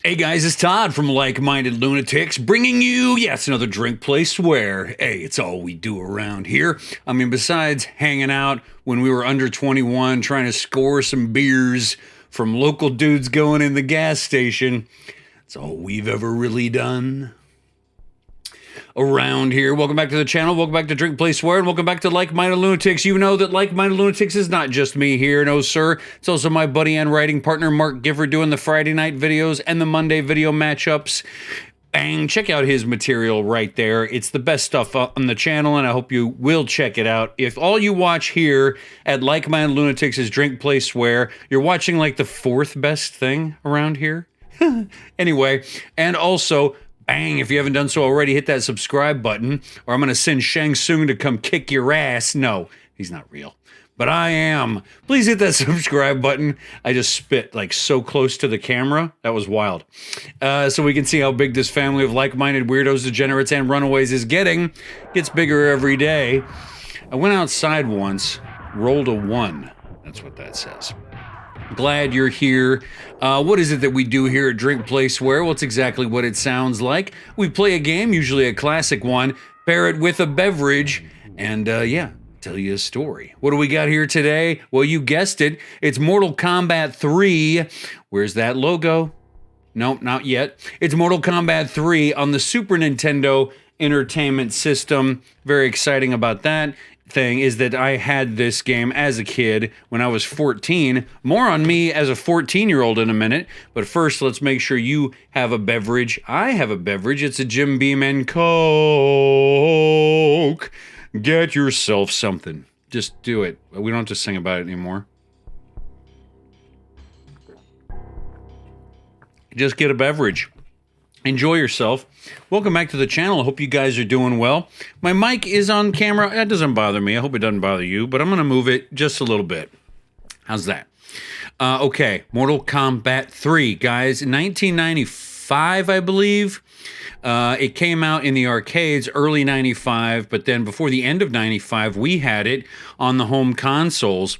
Hey guys, it's Todd from Like Minded Lunatics, bringing you, yes, another drink, play, swear. Hey, it's all we do around here. I mean, besides hanging out when we were under 21, trying to score some beers from local dudes going in the gas station, it's all we've ever really done around here. Welcome back to the channel. Welcome back to Drink, Play, Swear, and welcome back to Like Minded Lunatics. You know that Like Minded Lunatics is not just me here, no sir. It's also my buddy and writing partner Mark Gifford doing the Friday night videos and the Monday video matchups. Bang, check out his material right there. It's the best stuff on the channel, and I hope you will check it out. If all you watch here at Like Minded Lunatics is Drink, Play, Swear, you're watching like the fourth best thing around here. Anyway, and also, bang, if you haven't done so already, hit that subscribe button, or I'm going to send Shang Tsung to come kick your ass. No, he's not real, but I am. Please hit that subscribe button. I just spit like so close to the camera. That was wild. So we can see how big this family of like-minded weirdos, degenerates, and runaways is getting. Gets bigger every day. I went outside once, rolled a 1. That's what that says. Glad you're here. What is it that we do here at Drink, Play, Swear? Well, it's exactly what it sounds like. We play a game, usually a classic one, pair it with a beverage, and yeah, tell you a story. What do we got here today? Well, you guessed it. It's Mortal Kombat 3. Where's that logo? Nope, not yet. It's Mortal Kombat 3 on the Super Nintendo Entertainment System. Very exciting about that. Thing is that I had this game as a kid when I was 14. More on me as a 14-year-old in a minute, but first let's make sure you have a beverage. I have a beverage. It's a Jim Beam and Coke. Get yourself something. Just do it. We don't have to sing about it anymore. Just get a beverage. Enjoy yourself. Welcome back to the channel. I hope you guys are doing well. My mic is on camera. That doesn't bother me. I hope it doesn't bother you, but I'm going to move it just a little bit. How's that? Okay, Mortal Kombat 3, guys. 1995, I believe. It came out in the arcades early 95, but then before the end of 95, we had it on the home consoles.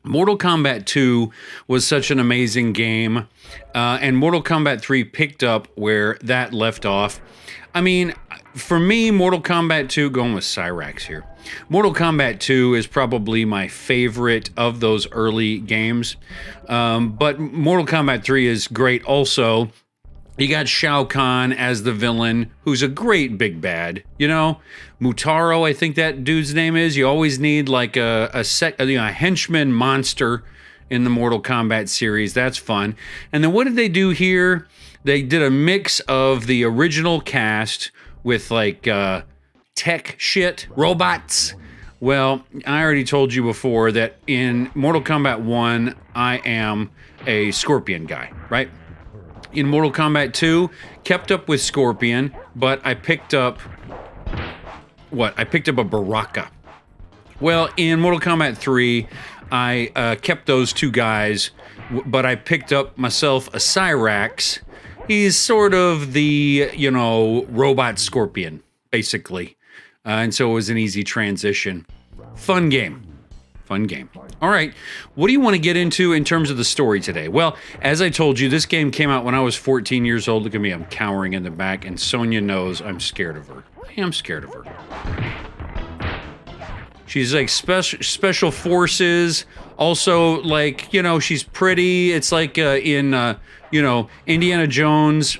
Mortal Kombat 2 was such an amazing game, and Mortal Kombat 3 picked up where that left off. I mean, for me, Mortal Kombat 2, going with Cyrax here, Mortal Kombat 2 is probably my favorite of those early games, but Mortal Kombat 3 is great also. You got Shao Kahn as the villain, who's a great big bad. You know, Mutaro, I think that dude's name is. You always need like a henchman monster in the Mortal Kombat series. That's fun. And then what did they do here? They did a mix of the original cast with like tech shit, robots. Well, I already told you before that in Mortal Kombat 1, I am a Scorpion guy, right? In Mortal Kombat 2, kept up with Scorpion, but I picked up... what? I picked up a Baraka. Well, in Mortal Kombat 3, I kept those two guys, but I picked up myself a Cyrax. He's sort of the, you know, robot Scorpion, basically. And so it was an easy transition. Fun game. Fun game. All right, what do you want to get into in terms of the story today? Well, as I told you, this game came out when I was 14 years old. Look at me, I'm cowering in the back, and Sonya knows I'm scared of her. I am scared of her. She's like special forces, also like, you know, she's pretty. It's like in, you know, Indiana Jones,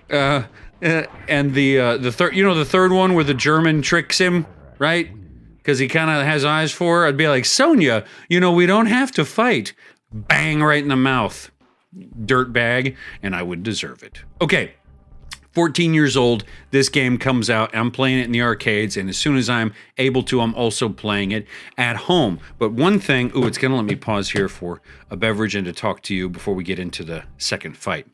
and the third, you know, the third one where the German tricks him, right? Because he kind of has eyes for her. I'd be like, Sonya, you know, we don't have to fight. Bang, right in the mouth. Dirtbag, and I would deserve it. Okay, 14 years old, this game comes out. I'm playing it in the arcades, and as soon as I'm able to, I'm also playing it at home. But one thing, ooh, it's gonna let me pause here for a beverage and to talk to you before we get into the second fight.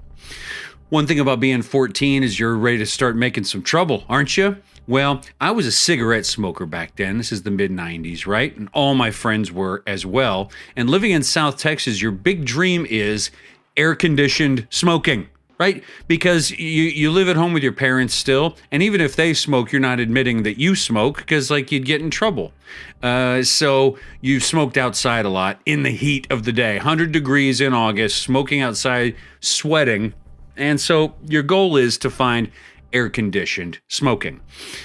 One thing about being 14 is you're ready to start making some trouble, aren't you? Well, I was a cigarette smoker back then. This is the mid-90s, right? And all my friends were as well. And living in South Texas, your big dream is air-conditioned smoking, right? Because you live at home with your parents still, and even if they smoke, you're not admitting that you smoke because, like, you'd get in trouble. So you smoked outside a lot in the heat of the day. 100 degrees in August, smoking outside, sweating. And so your goal is to find air-conditioned smoking.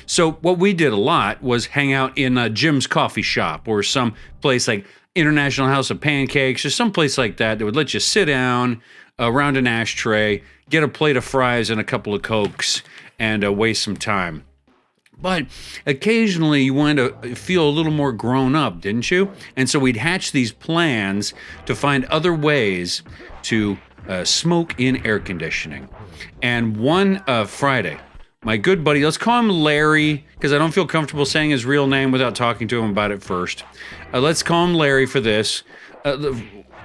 So what we did a lot was hang out in Jim's coffee shop or some place like International House of Pancakes or some place like that that would let you sit down around an ashtray, get a plate of fries and a couple of Cokes, and waste some time. But occasionally you wanted to feel a little more grown up, didn't you? And so we'd hatch these plans to find other ways to smoke in air conditioning. And one Friday, my good buddy, let's call him Larry, because I don't feel comfortable saying his real name without talking to him about it first. Let's call him Larry for this.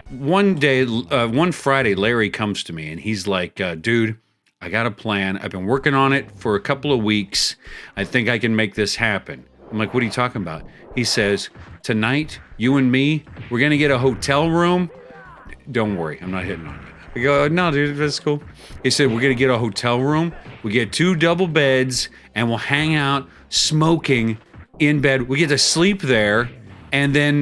One Friday, Larry comes to me and he's like, dude, I got a plan. I've been working on it for a couple of weeks. I think I can make this happen. I'm like, what are you talking about? He says, tonight, you and me, we're going to get a hotel room. Don't worry, I'm not hitting on you. I go, no, dude, that's cool. He said, we're going to get a hotel room. We get 2 double beds, and we'll hang out smoking in bed. We get to sleep there, and then,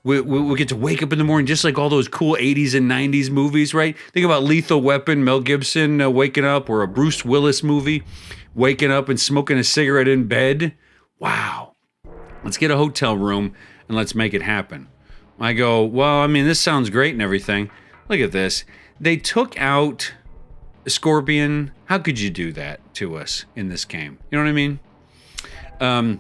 we'll get to wake up in the morning just like all those cool 80s and 90s movies, right? Think about Lethal Weapon, Mel Gibson waking up, or a Bruce Willis movie, waking up and smoking a cigarette in bed. Wow. Let's get a hotel room, and let's make it happen. I go, well, I mean, this sounds great and everything. Look at this. They took out Scorpion. How could you do that to us in this game? You know what I mean?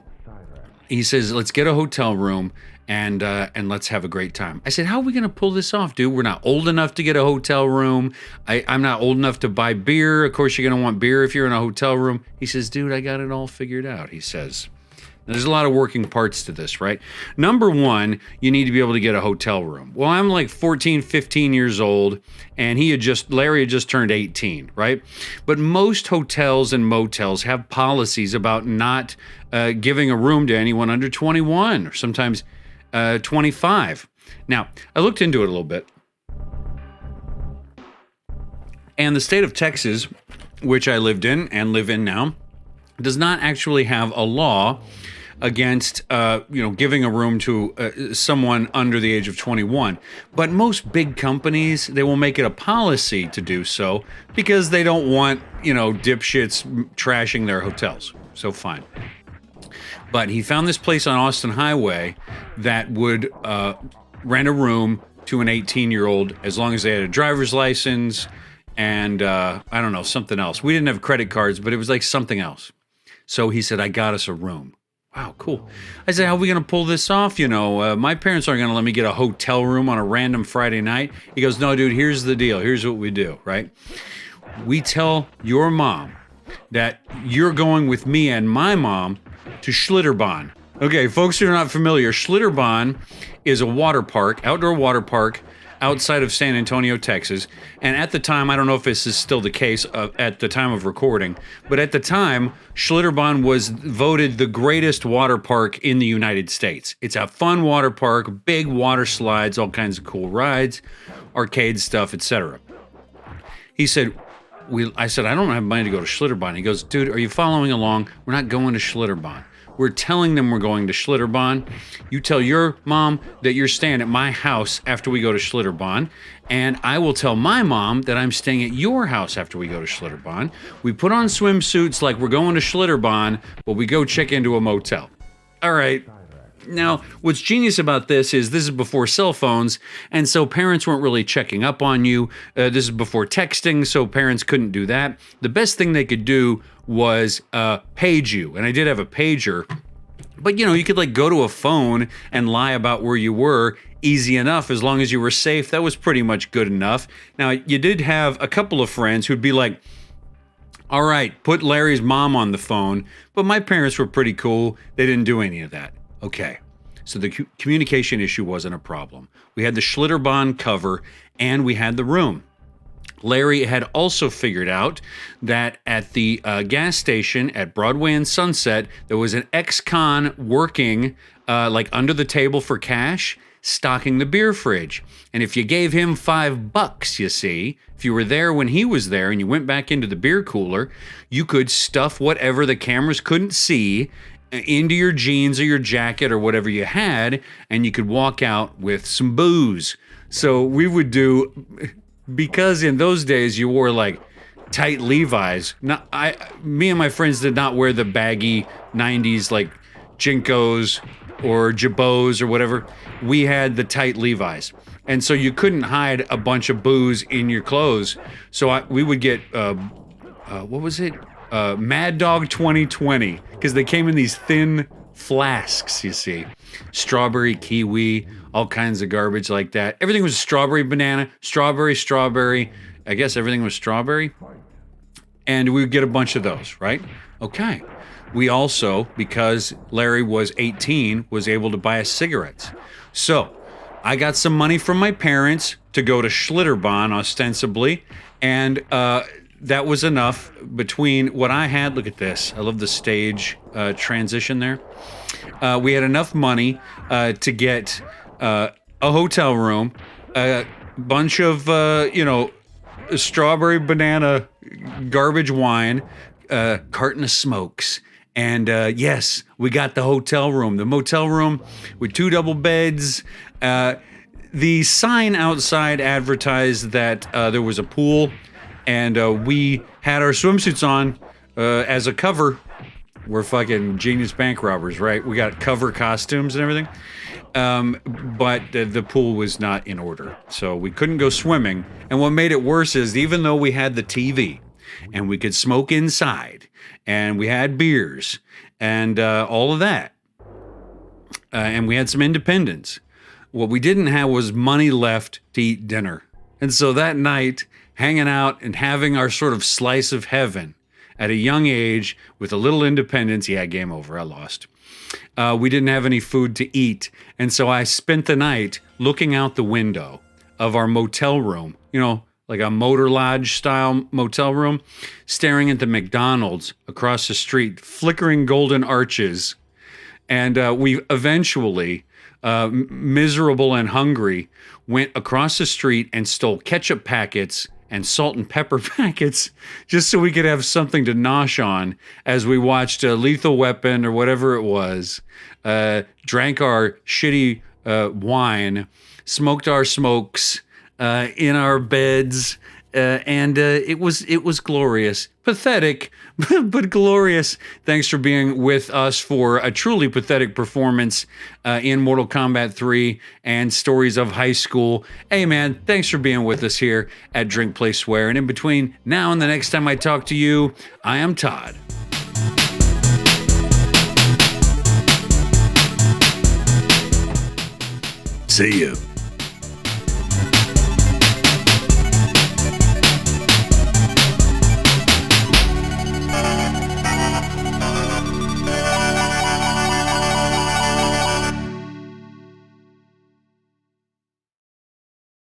He says, let's get a hotel room and let's have a great time. I said, how are we going to pull this off, dude? We're not old enough to get a hotel room. I'm not old enough to buy beer. Of course, you're going to want beer if you're in a hotel room. He says, dude, I got it all figured out, he says. There's a lot of working parts to this, right? Number one, you need to be able to get a hotel room. Well, I'm like 14, 15 years old, and Larry had just turned 18, right? But most hotels and motels have policies about not giving a room to anyone under 21 or sometimes 25. Now, I looked into it a little bit. And the state of Texas, which I lived in and live in now, does not actually have a law against giving a room to someone under the age of 21. But most big companies, they will make it a policy to do so because they don't want, dipshits trashing their hotels. So fine. But he found this place on Austin Highway that would rent a room to an 18-year-old as long as they had a driver's license and I don't know, something else. We didn't have credit cards, but it was like something else. So he said, I got us a room. Wow, cool. I said, how are we going to pull this off? My parents aren't going to let me get a hotel room on a random Friday night. He goes, no, dude, here's the deal. Here's what we do, right? We tell your mom that you're going with me and my mom to Schlitterbahn. Okay, folks who are not familiar, Schlitterbahn is a water park, outdoor water park, outside of San Antonio, Texas. And at the time, I don't know if this is still the case at the time of recording, but at the time, Schlitterbahn was voted the greatest water park in the United States. It's a fun water park, big water slides, all kinds of cool rides, arcade stuff, etc. He said, I said, I don't have money to go to Schlitterbahn. He goes, dude, are you following along? We're not going to Schlitterbahn. We're telling them we're going to Schlitterbahn. You tell your mom that you're staying at my house after we go to Schlitterbahn, and I will tell my mom that I'm staying at your house after we go to Schlitterbahn. We put on swimsuits like we're going to Schlitterbahn, but we go check into a motel. All right. Now, what's genius about this is before cell phones, and so parents weren't really checking up on you. This is before texting, so parents couldn't do that. The best thing they could do was page you, and I did have a pager. But, you could go to a phone and lie about where you were easy enough as long as you were safe. That was pretty much good enough. Now, you did have a couple of friends who'd be like, all right, put Larry's mom on the phone. But my parents were pretty cool. They didn't do any of that. Okay, so the communication issue wasn't a problem. We had the Schlitterbahn cover, and we had the room. Larry had also figured out that at the gas station at Broadway and Sunset, there was an ex-con working under the table for cash, stocking the beer fridge. And if you gave him $5, you see, if you were there when he was there and you went back into the beer cooler, you could stuff whatever the cameras couldn't see into your jeans or your jacket or whatever you had, and you could walk out with some booze. So we would do, because in those days you wore tight Levi's. Me and my friends did not wear the baggy 90s like Jinkos or Jabos or whatever. We had the tight Levi's. And so you couldn't hide a bunch of booze in your clothes. So we would get, what was it? Mad Dog 2020, because they came in these thin flasks, you see. Strawberry, kiwi, all kinds of garbage like that. Everything was strawberry, banana, strawberry. I guess everything was strawberry. And we would get a bunch of those, right? Okay. We also, because Larry was 18, was able to buy us cigarettes. So I got some money from my parents to go to Schlitterbahn, ostensibly, and that was enough between what I had. Look at this. I love the stage transition there. We had enough money to get a hotel room, a bunch of, strawberry banana garbage wine, carton of smokes. And yes, we got the hotel room, the motel room with 2 double beds. The sign outside advertised that there was a pool, and we had our swimsuits on as a cover. We're fucking genius bank robbers, right? We got cover costumes and everything. But the pool was not in order, so we couldn't go swimming. And what made it worse is, even though we had the TV and we could smoke inside and we had beers and all of that, and we had some independence, what we didn't have was money left to eat dinner. And so that night, hanging out and having our sort of slice of heaven at a young age with a little independence, yeah, game over, I lost. We didn't have any food to eat. And so I spent the night looking out the window of our motel room, like a motor lodge style motel room, staring at the McDonald's across the street, flickering golden arches. And we eventually, miserable and hungry, went across the street and stole ketchup packets and salt and pepper packets just so we could have something to nosh on as we watched Lethal Weapon or whatever it was, drank our shitty wine, smoked our smokes in our beds, and it was glorious. Pathetic, but glorious. Thanks for being with us for a truly pathetic performance in Mortal Kombat 3 and stories of high school. Hey man, thanks for being with us here at Drink, Play, Swear. And in between now and the next time I talk to you, I am Todd. See you.